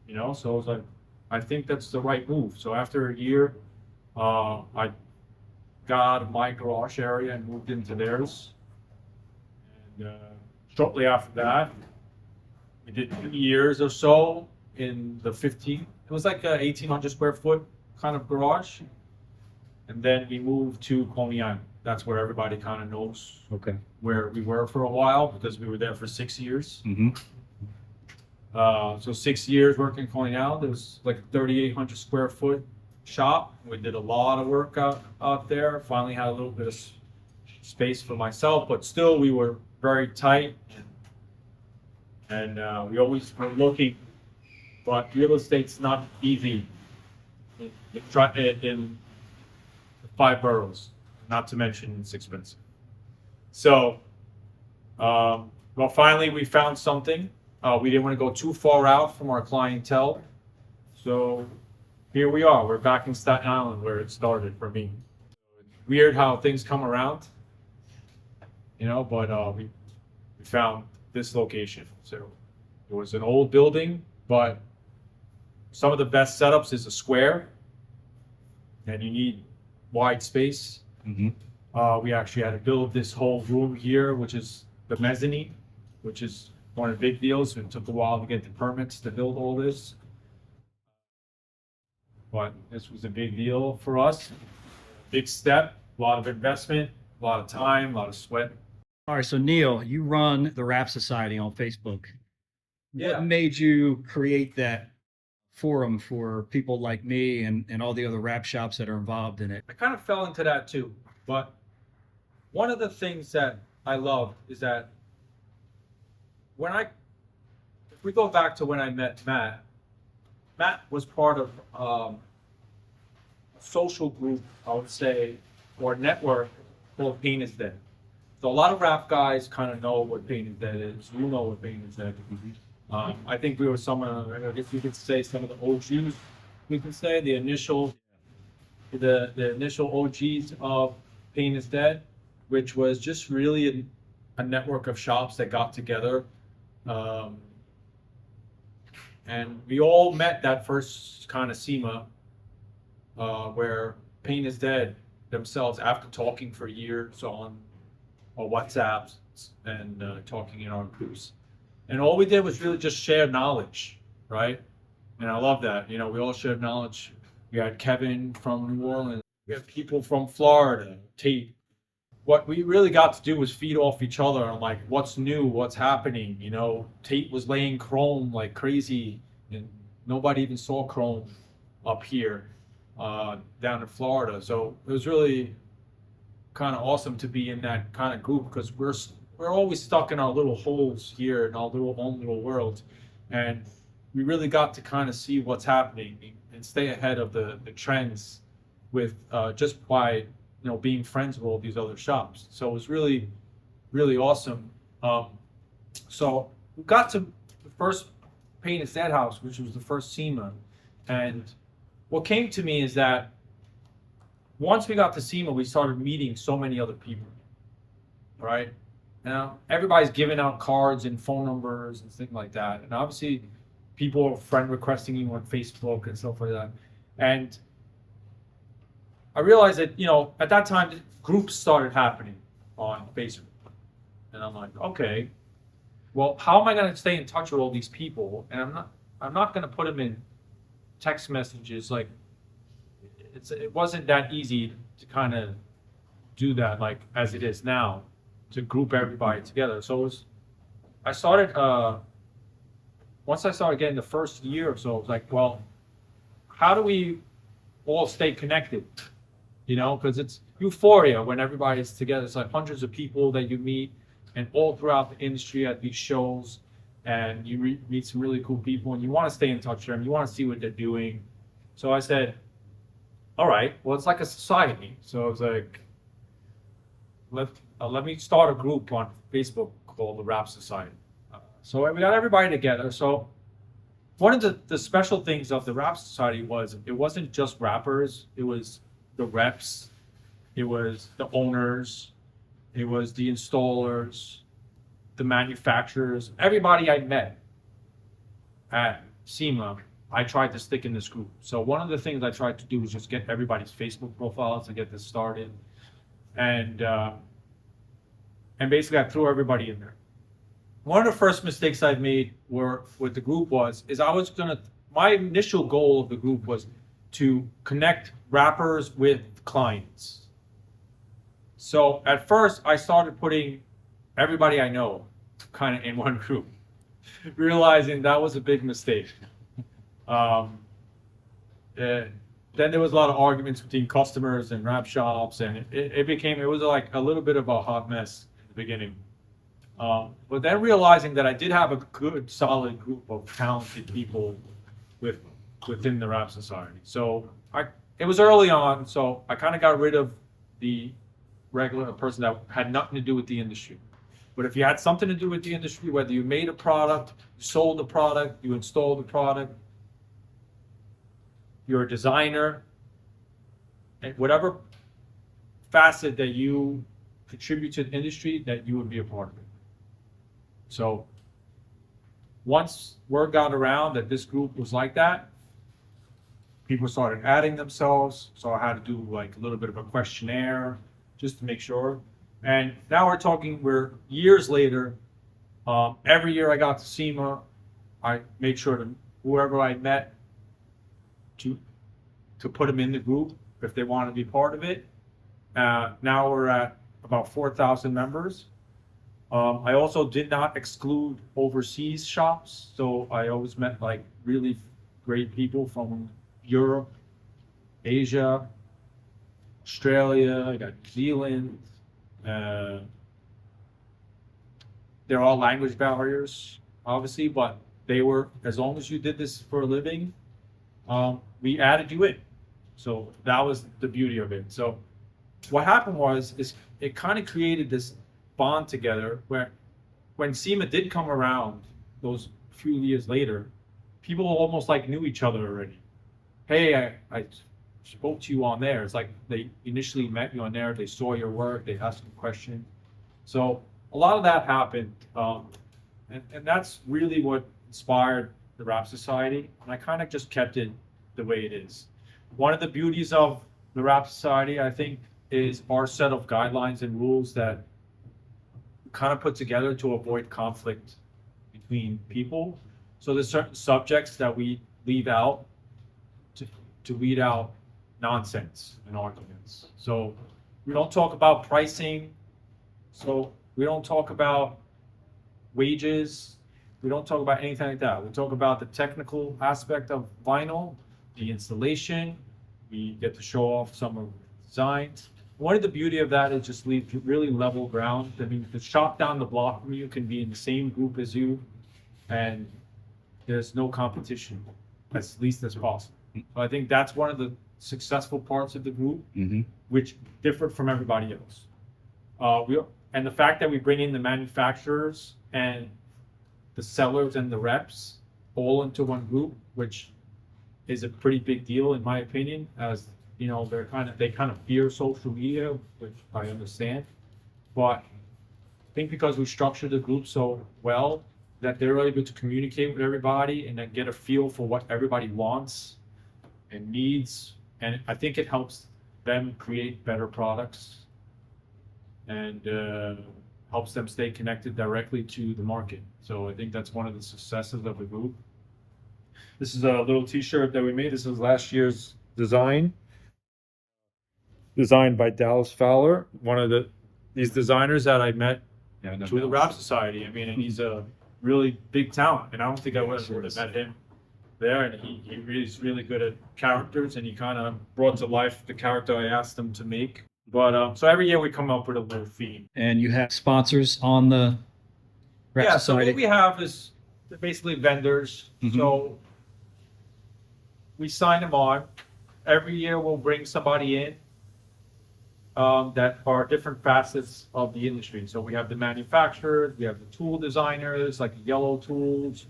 Speaker 3: you know? So I was like, I think that's the right move. So after a year, I got out of my garage area and moved into theirs. And shortly after that, we did 2 years or so in the 15. It was like a 1,800 square foot kind of garage. And then we moved to Coney Island. That's where everybody kind of knows where we were for a while, because we were there for 6 years.
Speaker 1: Mm-hmm.
Speaker 3: So 6 years working in Coney Island. It was like a 3,800 square foot shop. We did a lot of work out there. Finally had a little bit of space for myself, but still we were very tight, and we always were looking. But real estate's not easy in the 5 boroughs. Not to mention it's expensive. So, well, finally we found something. We didn't want to go too far out from our clientele. So here we are. We're back in Staten Island where it started for me. Weird how things come around, you know, but we found this location. So it was an old building, but some of the best setups is a square, and you need wide space. We actually had to build this whole room here, which is the mezzanine, which is one of the big deals. It took a while to get the permits to build all this, but this was a big deal for us. Big step, a lot of investment, a lot of time, a lot of sweat.
Speaker 1: All right, so Neil, you run the Wrap Society on Facebook.
Speaker 3: Yeah.
Speaker 1: What made you create that forum for people like me and all the other wrap shops that are involved in it?
Speaker 3: I kind of fell into that too, but one of the things that I love is that if we go back to when I met Matt was part of a social group, I would say, or network called Pain is Dead. So a lot of rap guys kind of know what Pain is Dead is. You know what Pain is Dead. I think we were I guess you could say some of the OGs. We can say the initial OGs of Pain is Dead, which was just really a network of shops that got together. And we all met that first kind of SEMA, where Pain is Dead themselves, after talking for years on WhatsApps and talking in our groups. And all we did was really just share knowledge, right? And I love that. You know, we all shared knowledge. We had Kevin from New Orleans. We had people from Florida, Tate. What we really got to do was feed off each other on like what's new, what's happening. You know, Tate was laying chrome like crazy, and nobody even saw chrome up here down in Florida. So it was really kind of awesome to be in that kind of group, because we're always stuck in our little holes here in our own little world, and we really got to kind of see what's happening and stay ahead of the trends with just by being friends with all these other shops. So it was really, really awesome. So we got to the first Pain is Dead house, which was the first SEMA, and what came to me is that once we got to SEMA, we started meeting so many other people, right? Now, everybody's giving out cards and phone numbers and things like that. And obviously, people are friend requesting you on Facebook and stuff like that. And I realized that, at that time, groups started happening on Facebook. And I'm like, okay, well, how am I going to stay in touch with all these people? And I'm not going to put them in text messages. Like, it wasn't that easy to kind of do that, like as it is now, to group everybody together. So I started, once I started getting the first year or so, I was like, well, how do we all stay connected? Because it's euphoria when everybody's together. It's like hundreds of people that you meet, and all throughout the industry at these shows, and you meet some really cool people, and you want to stay in touch with them. You want to see what they're doing. So I said, all right, well, it's like a society. So I was like, let me start a group on Facebook called the Wrap Society. So we got everybody together. So one of the special things of the Wrap Society was it wasn't just rappers. It was the reps. It was the owners. It was the installers, the manufacturers. Everybody I met at SEMA, I tried to stick in this group. So one of the things I tried to do was just get everybody's Facebook profiles to get this started. And basically I threw everybody in there. One of the first mistakes I made with the group is my initial goal of the group was to connect rappers with clients. So at first I started putting everybody I know kind of in one group, realizing that was a big mistake. Then there was a lot of arguments between customers and rap shops, and it was like a little bit of a hot mess in the beginning. But then realizing that I did have a good, solid group of talented people within the Rap Society. So it was early on, so I kind of got rid of the a person that had nothing to do with the industry. But if you had something to do with the industry, whether you made a product, you sold the product, you installed the product, you're a designer, and whatever facet that you contribute to the industry, that you would be a part of it. So once word got around that this group was like that, people started adding themselves. So I had to do like a little bit of a questionnaire just to make sure. And now we're years later. Every year I got to SEMA, I made sure to whoever I met to put them in the group if they want to be part of it. Now we're at about 4,000 members. I also did not exclude overseas shops, so I always met like really great people from Europe, Asia, Australia. I got New Zealand. They're all language barriers, obviously, but they were, as long as you did this for a living, we added you in. So that was the beauty of it. So what happened is it kind of created this bond together where when SEMA did come around those few years later, people almost like knew each other already. Hey, I spoke to you on there. It's like they initially met you on there, they saw your work, they asked you questions. So a lot of that happened. And that's really what inspired the Rap Society. And I kind of just kept it the way it is. One of the beauties of the Rap Society, I think, is our set of guidelines and rules that kind of put together to avoid conflict between people. So there's certain subjects that we leave out to weed out nonsense and arguments. So we don't talk about pricing. So we don't talk about wages. We don't talk about anything like that. We talk about the technical aspect of vinyl, the installation. We get to show off some of the designs. One of the beauty of that is just leave really level ground. I mean, the shop down the block from you can be in the same group as you, and there's no competition, as least as possible. So I think that's one of the successful parts of the group, which differed from everybody else. And the fact that we bring in the manufacturers and the sellers and the reps all into one group, which is a pretty big deal in my opinion, as you know, they kind of fear social media, which I understand. But I think because we structured the group so well that they're able to communicate with everybody and then get a feel for what everybody wants and needs. And I think it helps them create better products and helps them stay connected directly to the market. So I think that's one of the successes of the group. This is a little t-shirt that we made. This is last year's design. Designed by Dallas Fowler, one of these designers that I met through the Rap Society. I mean, and he's a really big talent, and I don't think I would have met him there. And he's really good at characters, and he kind of brought to life the character I asked him to make. But so every year we come up with a little theme.
Speaker 1: And you have sponsors on the Rap
Speaker 3: So
Speaker 1: Society?
Speaker 3: what we have is basically vendors. So we sign them on. Every year we'll bring somebody in that are different facets of the industry. So we have the manufacturers, we have the tool designers, like Yellow Tools,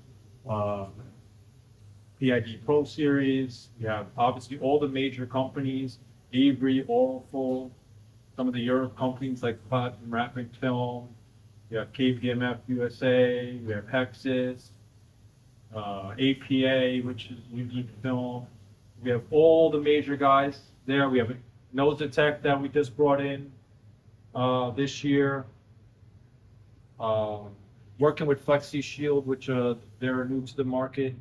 Speaker 3: PID Pro Series. We have obviously all the major companies, Avery, Oracle, some of the Europe companies like Platinum Wrapping Film. We have KPMF USA, we have Hexis, APA, which is Unique Film. We have all the major guys there. We have Nosatech that we just brought in this year. Working with Flexi Shield, which they're new to the market.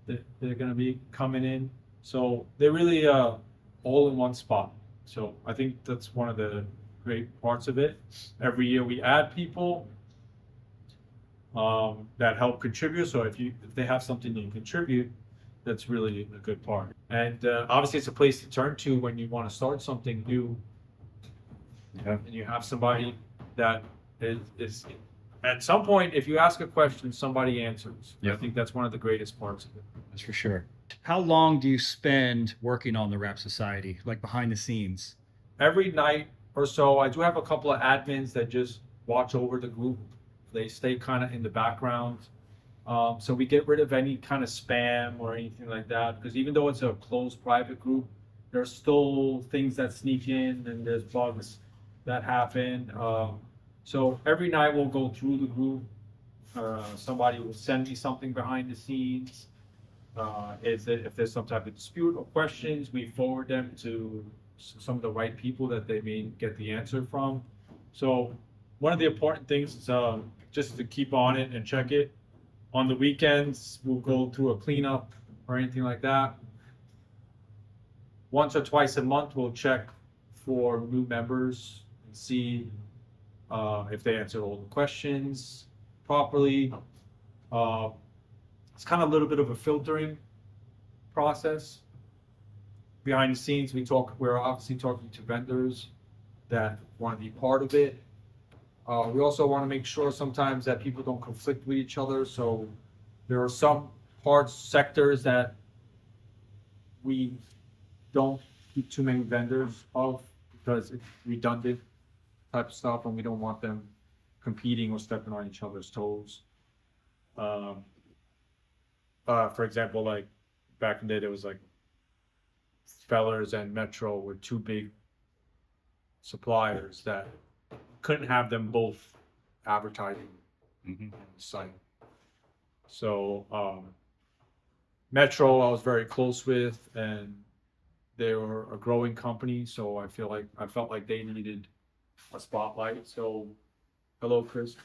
Speaker 3: They're going to be coming in. So they're really all in one spot. So I think that's one of the great parts of it. Every year we add people that help contribute. So if they have something to contribute, that's really a good part. And obviously it's a place to turn to when you want to start something new. And you have somebody that is at some point, if you ask a question, somebody answers. I think that's one of the greatest parts of it.
Speaker 1: That's for sure. How long do you spend working on the Rap Society, like behind the scenes?
Speaker 3: Every night or so. I do have a couple of admins that just watch over the group. They stay kind of in the background. So we get rid of any kind of spam or anything like that, because even though it's a closed private group, there's still things that sneak in and there's bugs that happen. So every night we'll go through the group. Somebody will send me something behind the scenes. If there's some type of dispute or questions, we forward them to some of the right people that they may get the answer from. So one of the important things is just to keep on it and check it. On the weekends, we'll go through a cleanup or anything like that. Once or twice a month, we'll check for new members and see if they answered all the questions properly. It's kind of a little bit of a filtering process. Behind the scenes, we're obviously talking to vendors that want to be part of it. We also want to make sure sometimes that people don't conflict with each other. So there are some sectors that we don't keep too many vendors of because it's redundant type of stuff, and we don't want them competing or stepping on each other's toes. For example, like back in the day, there was like Fellers and Metro were two big suppliers that couldn't have them both advertising on the site. So Metro I was very close with, and they were a growing company, so I felt like they needed a spotlight. So hello, Chris.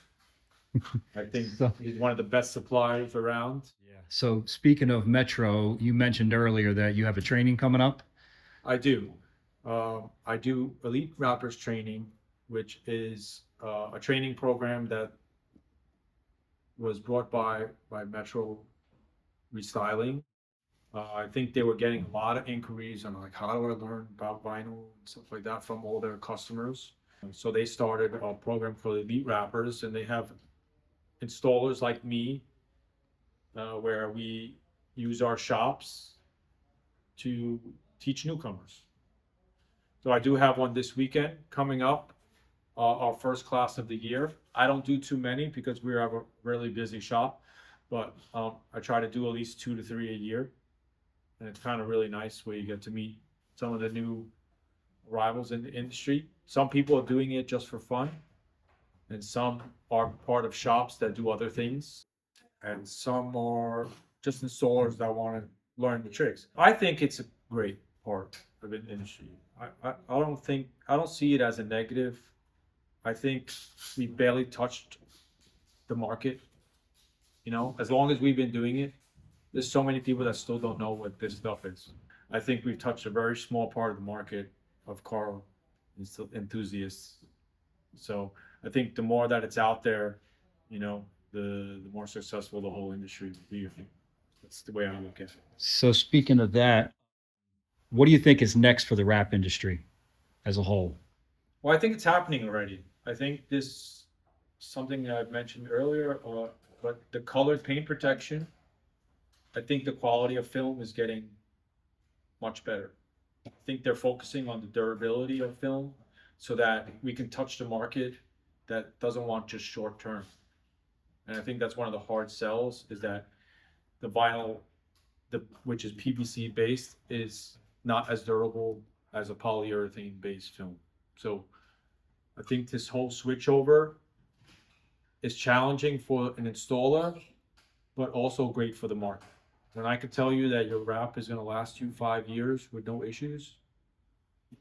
Speaker 3: I think he's one of the best suppliers around.
Speaker 1: Yeah. So speaking of Metro, you mentioned earlier that you have a training coming up.
Speaker 3: I do. I do Elite Wrappers training, which is a training program that was brought by Metro Restyling. I think they were getting a lot of inquiries on like, how do I learn about vinyl and stuff like that from all their customers. So they started a program called Elite Wrappers, and they have installers like me, where we use our shops to teach newcomers. So I do have one this weekend coming up, our first class of the year. I don't do too many because we have a really busy shop, but I try to do at least 2 to 3 a year. And it's kind of really nice where you get to meet some of the new arrivals in the industry. Some people are doing it just for fun, and some are part of shops that do other things, and some are just installers that want to learn the tricks. I think it's a great part of the industry. I don't see it as a negative. I think we barely touched the market. You know, as long as we've been doing it, there's so many people that still don't know what this stuff is. I think we've touched a very small part of the market of car enthusiasts. So I think the more that it's out there, you know, the more successful the whole industry will be. That's the way I look at it.
Speaker 1: So speaking of that, what do you think is next for the wrap industry as a whole?
Speaker 3: Well, I think it's happening already. I think this something that I've mentioned earlier, but the colored paint protection, I think the quality of film is getting much better. I think they're focusing on the durability of film so that we can touch the market that doesn't want just short term. And I think that's one of the hard sells, is that the vinyl, which is PVC based, is not as durable as a polyurethane based film. So I think this whole switchover is challenging for an installer, but also great for the market. When I could tell you that your wrap is going to last you 5 years with no issues,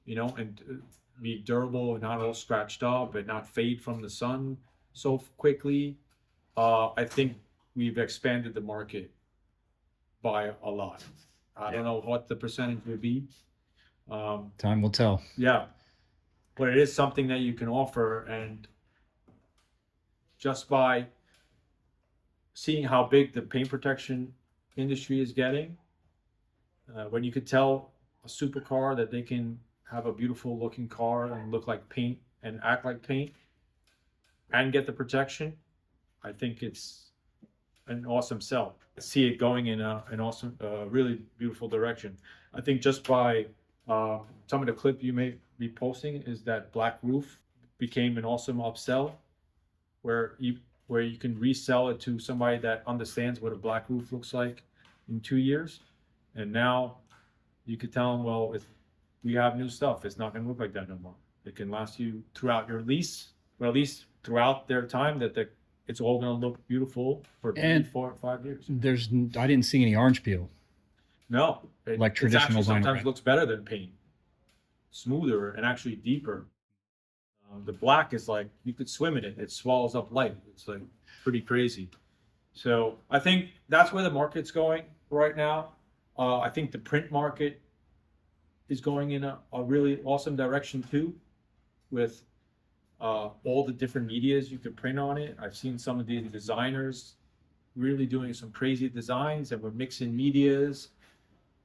Speaker 3: you know, and be durable and not all scratched up and not fade from the sun so quickly, I think we've expanded the market by a lot. I don't know what the percentage would be.
Speaker 1: Time will tell.
Speaker 3: Yeah, but it is something that you can offer, and just by seeing how big the paint protection industry is getting, when you could tell a supercar that they can have a beautiful looking car and look like paint and act like paint and get the protection, I think it's an awesome sell. I see it going in an awesome, really beautiful direction. I think just by some of the clip you may be posting is that black roof became an awesome upsell where you can resell it to somebody that understands what a black roof looks like in 2 years. And now you could tell them, well, if we have new stuff, it's not going to look like that no more. It can last you throughout your lease, or at least throughout their time that it's all going to look beautiful for 3, 4, 5 years.
Speaker 1: I didn't see any orange peel.
Speaker 3: No,
Speaker 1: Like traditional
Speaker 3: it actually
Speaker 1: vinyl,
Speaker 3: sometimes
Speaker 1: right?
Speaker 3: looks better than paint, smoother and actually deeper. The black is like you could swim in it; it swallows up light. It's like pretty crazy. So I think that's where the market's going right now. I think the print market is going in a really awesome direction too, with all the different medias you could print on it. I've seen some of these designers really doing some crazy designs, and we're mixing medias.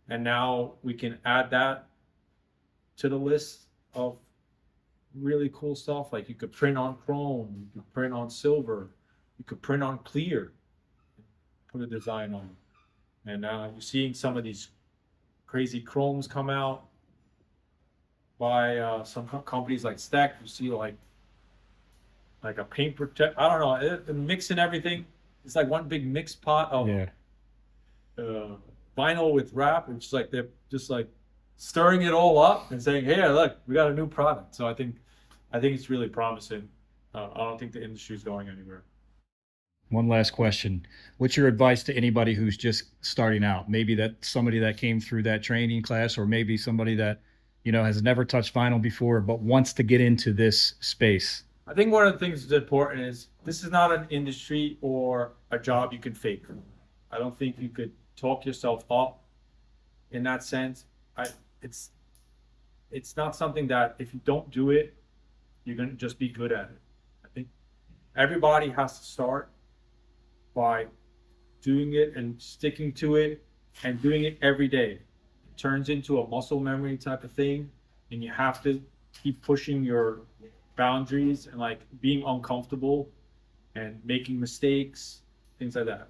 Speaker 3: And now we can add that to the list of really cool stuff. Like you could print on chrome, you could print on silver, you could print on clear, put a design on it. And you're seeing some of these crazy chromes come out by some companies like Stack. You see like a paint protect. I don't know. Mixing everything. It's like one big mixed pot of vinyl with wrap. It's like they're just like stirring it all up and saying, "Hey, look, we got a new product." So I think it's really promising. I don't think the industry is going anywhere.
Speaker 1: One last question. What's your advice to anybody who's just starting out? Maybe that somebody that came through that training class, or maybe somebody that, has never touched vinyl before, but wants to get into this space.
Speaker 3: I think one of the things that's important is this is not an industry or a job you can fake. I don't think you could talk yourself up in that sense. It's not something that if you don't do it, you're going to just be good at it. I think everybody has to start by doing it and sticking to it and doing it every day. It turns into a muscle memory type of thing, and you have to keep pushing your boundaries and like being uncomfortable and making mistakes, things like that.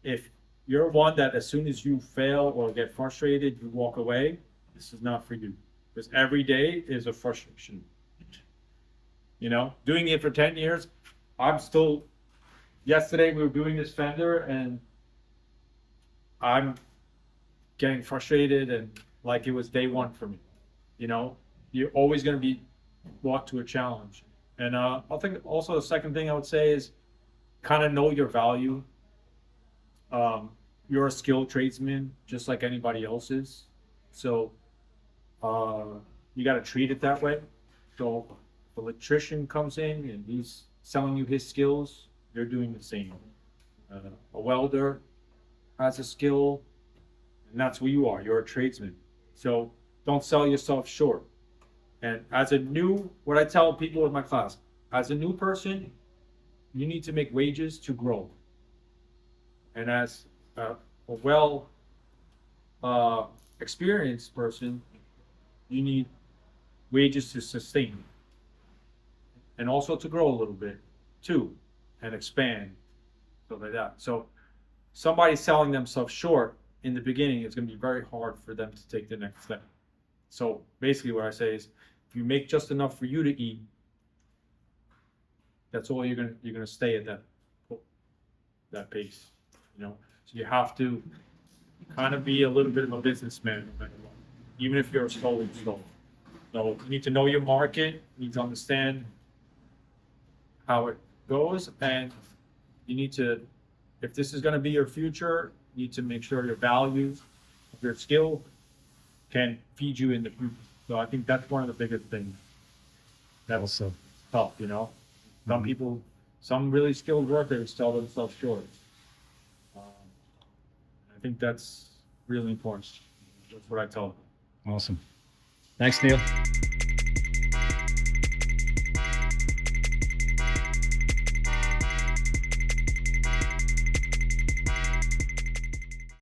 Speaker 3: If you're one that as soon as you fail or get frustrated, you walk away, this is not for you. Because every day is a frustration. Doing it for 10 years, yesterday we were doing this fender and I'm getting frustrated and like it was day one for me. You're always going to be brought to a challenge. And I think also the second thing I would say is kind of know your value. You're a skilled tradesman just like anybody else is. So you got to treat it that way. So if an electrician comes in and he's selling you his skills, you're doing the same. A welder has a skill, and that's who you are. You're a tradesman. So don't sell yourself short. And what I tell people in my class, as a new person, you need to make wages to grow. And as a experienced person, you need wages to sustain and also to grow a little bit too and expand, stuff like that. So somebody selling themselves short in the beginning, it's going to be very hard for them to take the next step. So basically what I say is if you make just enough for you to eat, that's all you're gonna stay at that pace. So you have to kind of be a little bit of a businessman, even if you're a stolen stove. So you need to know your market, you need to understand how it goes, and you need to, if this is going to be your future, you need to make sure your values, your skill can feed you in the future. So I think that's one of the biggest things. That was so tough, Some people, some really skilled workers sell themselves short. I think that's really important. That's what I tell them.
Speaker 1: Awesome. Thanks, Neil.